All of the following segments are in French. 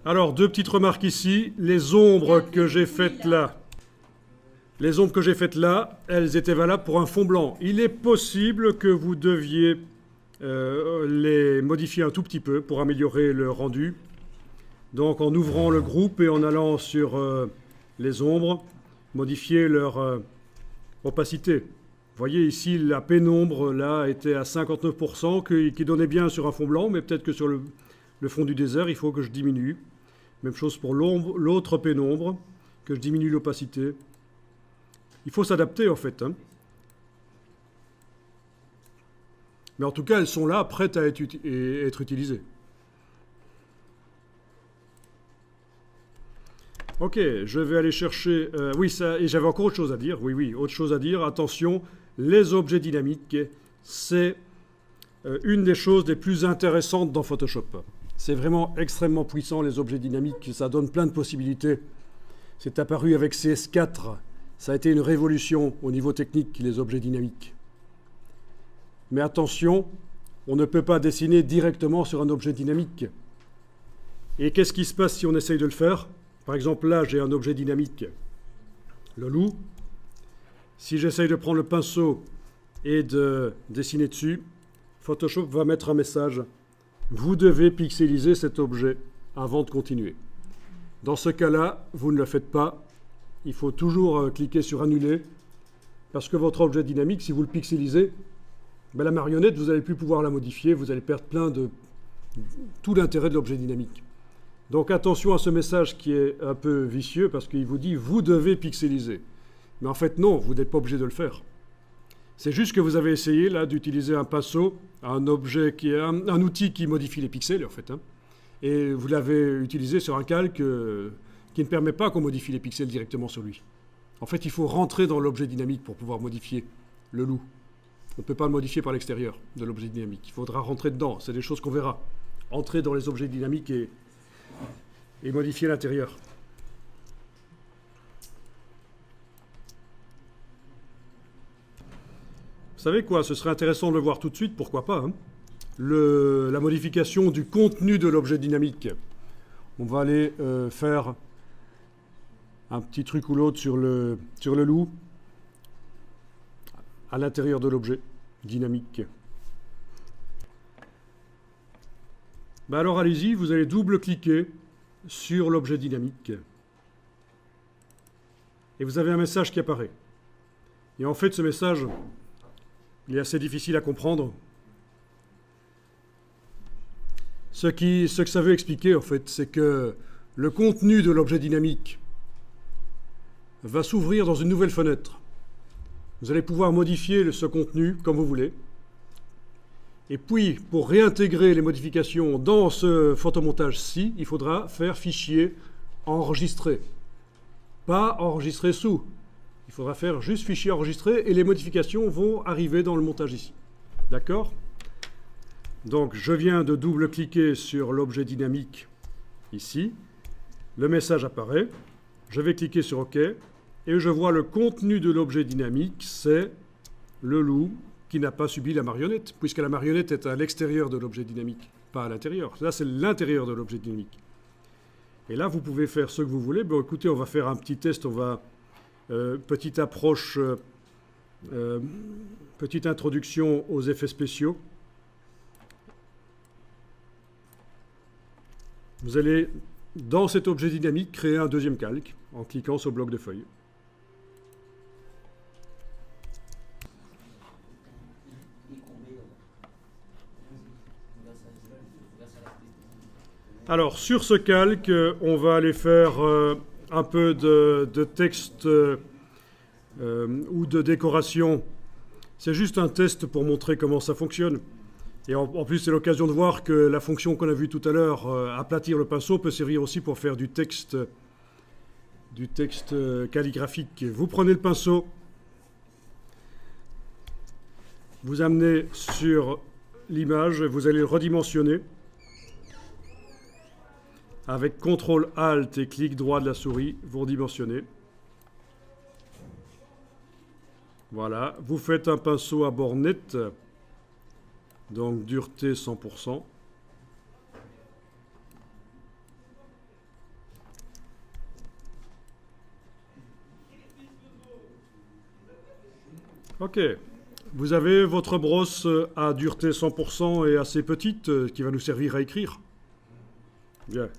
Alors, deux petites remarques ici. Les ombres que j'ai faites là, elles étaient valables pour un fond blanc. Il est possible que vous deviez les modifier un tout petit peu pour améliorer le rendu. Donc, en ouvrant le groupe et en allant sur les ombres, modifier leur opacité. Vous voyez ici, la pénombre là était à 59%, qui donnait bien sur un fond blanc, mais peut-être que sur le fond du désert, il faut que je diminue. Même chose pour l'autre pénombre, que je diminue l'opacité. Il faut s'adapter en fait. Hein. Mais en tout cas, elles sont là, prêtes à être utilisées. Ok, je vais aller chercher... oui, ça, et j'avais encore autre chose à dire. Oui, autre chose à dire. Attention, les objets dynamiques, c'est une des choses les plus intéressantes dans Photoshop. C'est vraiment extrêmement puissant, les objets dynamiques. Ça donne plein de possibilités. C'est apparu avec CS4. Ça a été une révolution au niveau technique, les objets dynamiques. Mais attention, on ne peut pas dessiner directement sur un objet dynamique. Et qu'est-ce qui se passe si on essaye de le faire ? Par exemple, là, j'ai un objet dynamique, le loup. Si j'essaye de prendre le pinceau et de dessiner dessus, Photoshop va mettre un message. Vous devez pixeliser cet objet avant de continuer. Dans ce cas-là, vous ne le faites pas. Il faut toujours cliquer sur Annuler, parce que votre objet dynamique, si vous le pixelisez, ben la marionnette, vous n'allez plus pouvoir la modifier, vous allez perdre tout l'intérêt de l'objet dynamique. Donc attention à ce message qui est un peu vicieux, parce qu'il vous dit « vous devez pixeliser ». Mais en fait, non, vous n'êtes pas obligé de le faire. C'est juste que vous avez essayé là d'utiliser un pinceau, un objet qui est un outil qui modifie les pixels, en fait, hein, et vous l'avez utilisé sur un calque qui ne permet pas qu'on modifie les pixels directement sur lui. En fait, il faut rentrer dans l'objet dynamique pour pouvoir modifier le loup. On ne peut pas le modifier par l'extérieur de l'objet dynamique. Il faudra rentrer dedans. C'est des choses qu'on verra. Entrer dans les objets dynamiques et modifier l'intérieur. Vous savez quoi? Ce serait intéressant de le voir tout de suite, pourquoi pas, hein, la modification du contenu de l'objet dynamique. On va aller faire un petit truc ou l'autre sur le loup à l'intérieur de l'objet dynamique. Ben alors allez-y, vous allez double-cliquer sur l'objet dynamique. Et vous avez un message qui apparaît. Et en fait, ce message, il est assez difficile à comprendre. Ce que ça veut expliquer, en fait, c'est que le contenu de l'objet dynamique va s'ouvrir dans une nouvelle fenêtre. Vous allez pouvoir modifier ce contenu comme vous voulez. Et puis, pour réintégrer les modifications dans ce photomontage-ci, il faudra faire fichier enregistré. Pas enregistré sous. Il faudra faire juste fichier enregistré et les modifications vont arriver dans le montage ici. D'accord ? Donc, je viens de double-cliquer sur l'objet dynamique ici. Le message apparaît. Je vais cliquer sur OK. Et je vois le contenu de l'objet dynamique, c'est le loup qui n'a pas subi la marionnette, puisque la marionnette est à l'extérieur de l'objet dynamique, pas à l'intérieur. Là, c'est l'intérieur de l'objet dynamique. Et là, vous pouvez faire ce que vous voulez. Bon, écoutez, on va faire un petit test. On va... petite approche, petite introduction aux effets spéciaux. Vous allez, dans cet objet dynamique, créer un deuxième calque en cliquant sur bloc de feuilles. Alors, sur ce calque, on va aller faire un peu de texte ou de décoration. C'est juste un test pour montrer comment ça fonctionne. Et en plus, c'est l'occasion de voir que la fonction qu'on a vue tout à l'heure, aplatir le pinceau, peut servir aussi pour faire du texte calligraphique. Vous prenez le pinceau, vous amenez sur l'image, vous allez le redimensionner. Avec CTRL-ALT et clic droit de la souris, vous redimensionnez. Voilà, vous faites un pinceau à bord net, donc dureté 100%. Ok. Vous avez votre brosse à dureté 100% et assez petite qui va nous servir à écrire. Bien.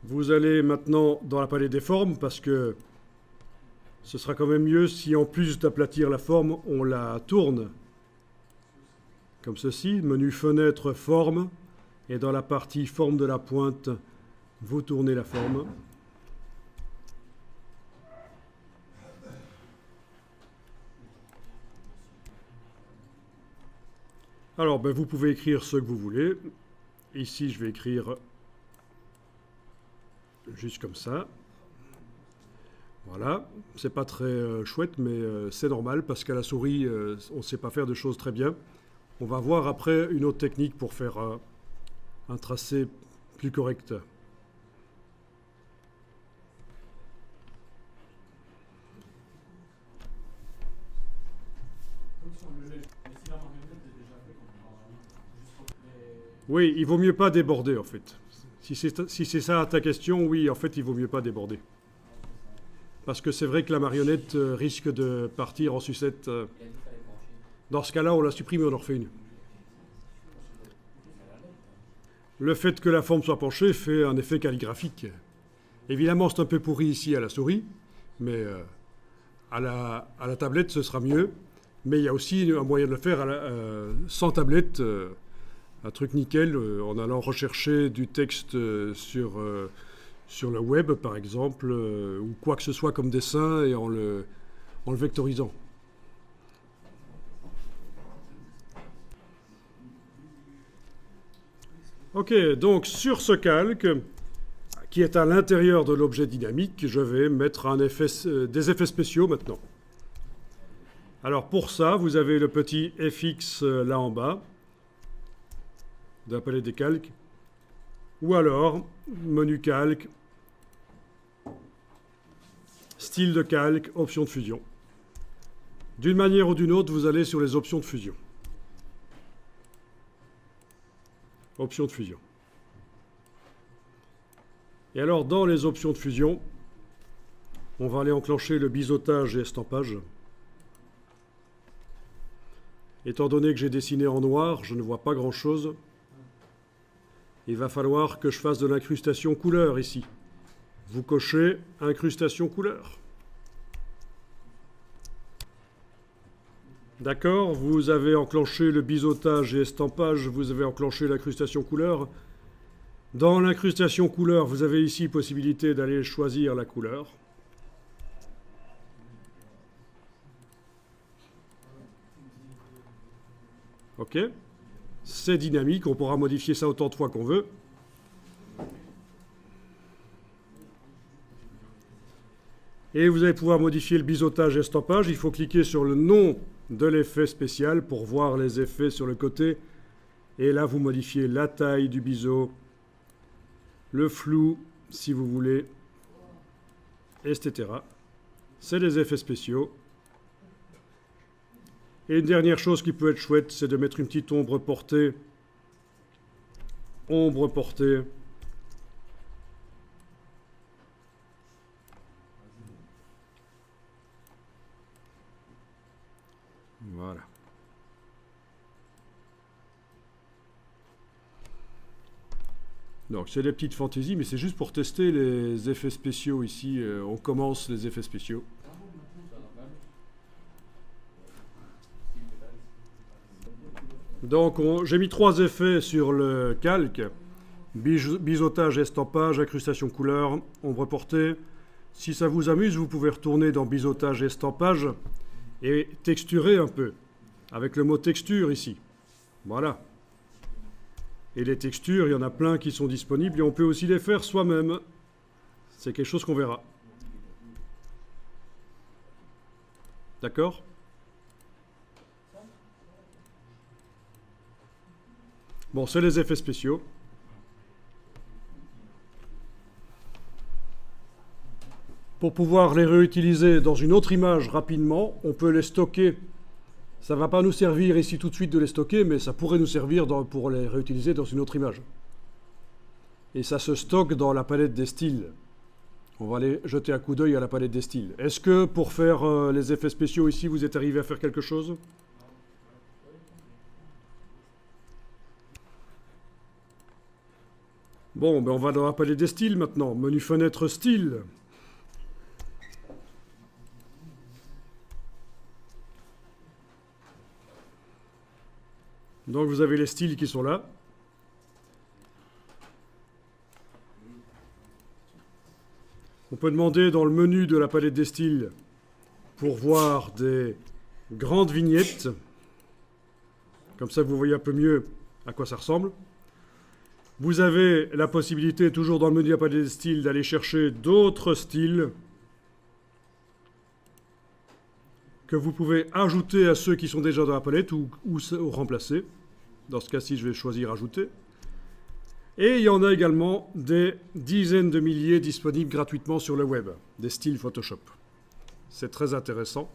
Vous allez maintenant dans la palette des formes parce que ce sera quand même mieux si en plus d'aplatir la forme, on la tourne. Comme ceci, menu fenêtre forme, et dans la partie forme de la pointe, vous tournez la forme. Alors, ben, vous pouvez écrire ce que vous voulez. Ici, je vais écrire juste comme ça. Voilà, c'est pas très chouette, mais c'est normal parce qu'à la souris, on ne sait pas faire de choses très bien. On va voir après une autre technique pour faire un tracé plus correct. Oui, il vaut mieux pas déborder en fait. Si c'est ça ta question, oui, en fait, il vaut mieux pas déborder. Parce que c'est vrai que la marionnette risque de partir en sucette. Dans ce cas-là, on la supprime et on en refait une. Le fait que la forme soit penchée fait un effet calligraphique. Évidemment, c'est un peu pourri ici à la souris, mais à la tablette, ce sera mieux. Mais il y a aussi un moyen de le faire sans tablette, un truc nickel, en allant rechercher du texte sur le web, par exemple, ou quoi que ce soit comme dessin, et en le vectorisant. Ok, donc sur ce calque, qui est à l'intérieur de l'objet dynamique, je vais mettre des effets spéciaux maintenant. Alors pour ça, vous avez le petit FX là en bas, de la palette des calques, ou alors menu calque, style de calque, option de fusion. D'une manière ou d'une autre, vous allez sur les options de fusion. Options de fusion. Et alors, dans les options de fusion, on va aller enclencher le biseautage et estampage. Étant donné que j'ai dessiné en noir, je ne vois pas grand-chose. Il va falloir que je fasse de l'incrustation couleur ici. Vous cochez incrustation couleur. D'accord, vous avez enclenché le biseautage et estampage, vous avez enclenché l'incrustation couleur. Dans l'incrustation couleur, vous avez ici possibilité d'aller choisir la couleur. Ok, c'est dynamique, on pourra modifier ça autant de fois qu'on veut. Et vous allez pouvoir modifier le biseautage et estampage. Il faut cliquer sur le nom de l'effet spécial pour voir les effets sur le côté. Et là, vous modifiez la taille du biseau, le flou, si vous voulez, etc. C'est les effets spéciaux. Et une dernière chose qui peut être chouette, c'est de mettre une petite ombre portée. Ombre portée. Voilà. Donc c'est des petites fantaisies, mais c'est juste pour tester les effets spéciaux ici. On commence les effets spéciaux. Donc j'ai mis 3 effets sur le calque. Biseautage, estampage, incrustation couleur, ombre portée. Si ça vous amuse, vous pouvez retourner dans biseautage, estampage et texturer un peu, avec le mot texture ici. Voilà. Et les textures, il y en a plein qui sont disponibles et on peut aussi les faire soi-même. C'est quelque chose qu'on verra. D'accord ? Bon, c'est les effets spéciaux. Pour pouvoir les réutiliser dans une autre image rapidement, on peut les stocker. Ça ne va pas nous servir ici tout de suite de les stocker, mais ça pourrait nous servir pour les réutiliser dans une autre image. Et ça se stocke dans la palette des styles. On va aller jeter un coup d'œil à la palette des styles. Est-ce que pour faire les effets spéciaux ici, vous êtes arrivé à faire quelque chose? Bon, ben on va dans la palette des styles maintenant. Menu fenêtre style. Donc vous avez les styles qui sont là. On peut demander dans le menu de la palette des styles pour voir des grandes vignettes. Comme ça, vous voyez un peu mieux à quoi ça ressemble. Vous avez la possibilité, toujours dans le menu de la palette des styles, d'aller chercher d'autres styles que vous pouvez ajouter à ceux qui sont déjà dans la palette ou remplacer. Dans ce cas-ci, je vais choisir Ajouter. Et il y en a également des dizaines de milliers disponibles gratuitement sur le web, des styles Photoshop. C'est très intéressant.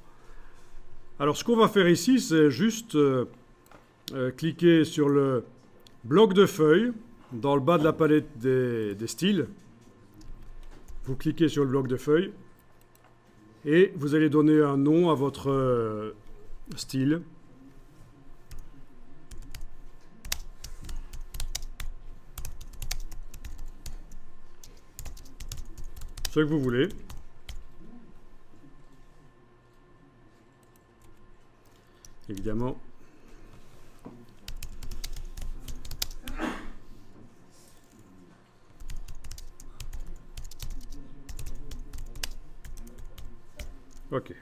Alors, ce qu'on va faire ici, c'est juste cliquer sur le bloc de feuilles dans le bas de la palette des styles. Vous cliquez sur le bloc de feuilles et vous allez donner un nom à votre style. Ce que vous voulez. Évidemment. OK.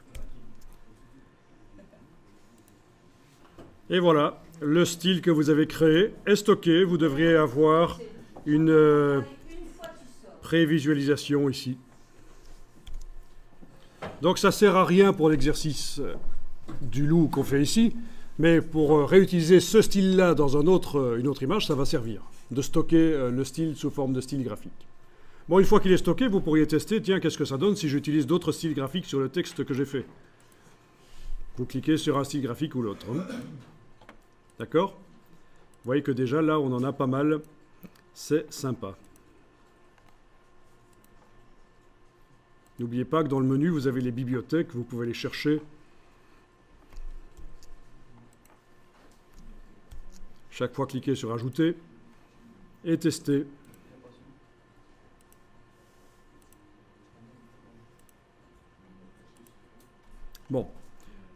Et voilà, le style que vous avez créé est stocké. Vous devriez avoir une prévisualisation ici. Donc ça ne sert à rien pour l'exercice du loup qu'on fait ici, mais pour réutiliser ce style-là dans une autre image, ça va servir de stocker le style sous forme de style graphique. Bon, une fois qu'il est stocké, vous pourriez tester, tiens, qu'est-ce que ça donne si j'utilise d'autres styles graphiques sur le texte que j'ai fait. Vous cliquez sur un style graphique ou l'autre. Hein. D'accord? Vous voyez que déjà, là, on en a pas mal. C'est sympa. N'oubliez pas que dans le menu, vous avez les bibliothèques, vous pouvez les chercher. Chaque fois, cliquez sur Ajouter et tester. Bon,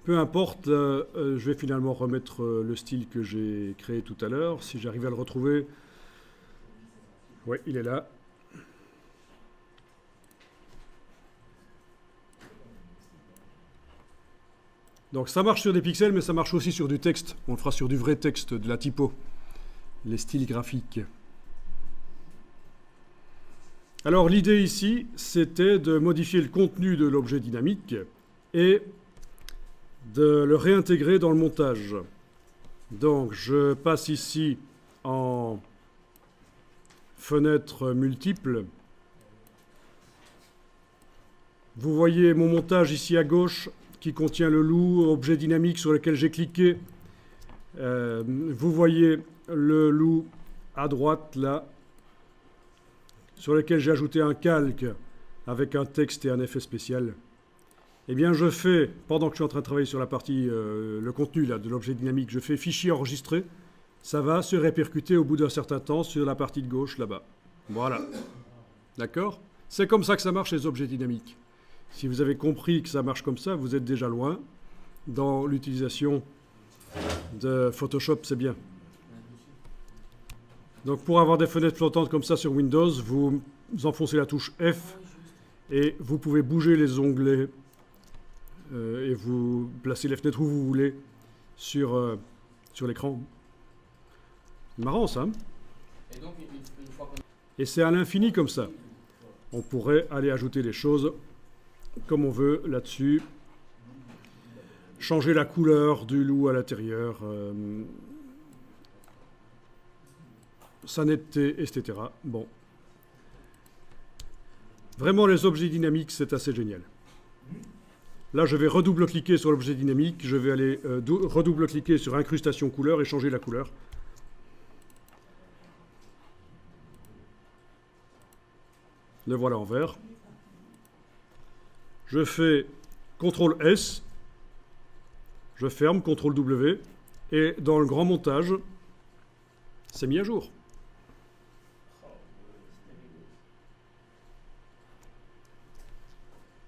peu importe, je vais finalement remettre le style que j'ai créé tout à l'heure. Si j'arrive à le retrouver, oui, il est là. Donc ça marche sur des pixels, mais ça marche aussi sur du texte. On le fera sur du vrai texte, de la typo, les styles graphiques. Alors l'idée ici, c'était de modifier le contenu de l'objet dynamique et de le réintégrer dans le montage. Donc je passe ici en fenêtre multiple. Vous voyez mon montage ici à gauche qui contient le loup, objet dynamique sur lequel j'ai cliqué. Vous voyez le loup à droite là, sur lequel j'ai ajouté un calque avec un texte et un effet spécial. Eh bien, je fais, pendant que je suis en train de travailler sur la partie, le contenu là, de l'objet dynamique, je fais fichier enregistré. Ça va se répercuter au bout d'un certain temps sur la partie de gauche là-bas. Voilà. D'accord? C'est comme ça que ça marche les objets dynamiques. Si vous avez compris que ça marche comme ça, vous êtes déjà loin. Dans l'utilisation de Photoshop, c'est bien. Donc pour avoir des fenêtres flottantes comme ça sur Windows, vous enfoncez la touche F et vous pouvez bouger les onglets et vous placez les fenêtres où vous voulez sur l'écran. Marrant ça. Hein? Et c'est à l'infini comme ça. On pourrait aller ajouter des choses comme on veut là-dessus. Changer la couleur du loup à l'intérieur. Sa netteté, etc. Bon. Vraiment, les objets dynamiques, c'est assez génial. Là, je vais redouble-cliquer sur l'objet dynamique. Je vais aller redouble-cliquer sur incrustation couleur et changer la couleur. Le voilà en vert. Je fais CTRL S, je ferme, CTRL W, et dans le grand montage, c'est mis à jour.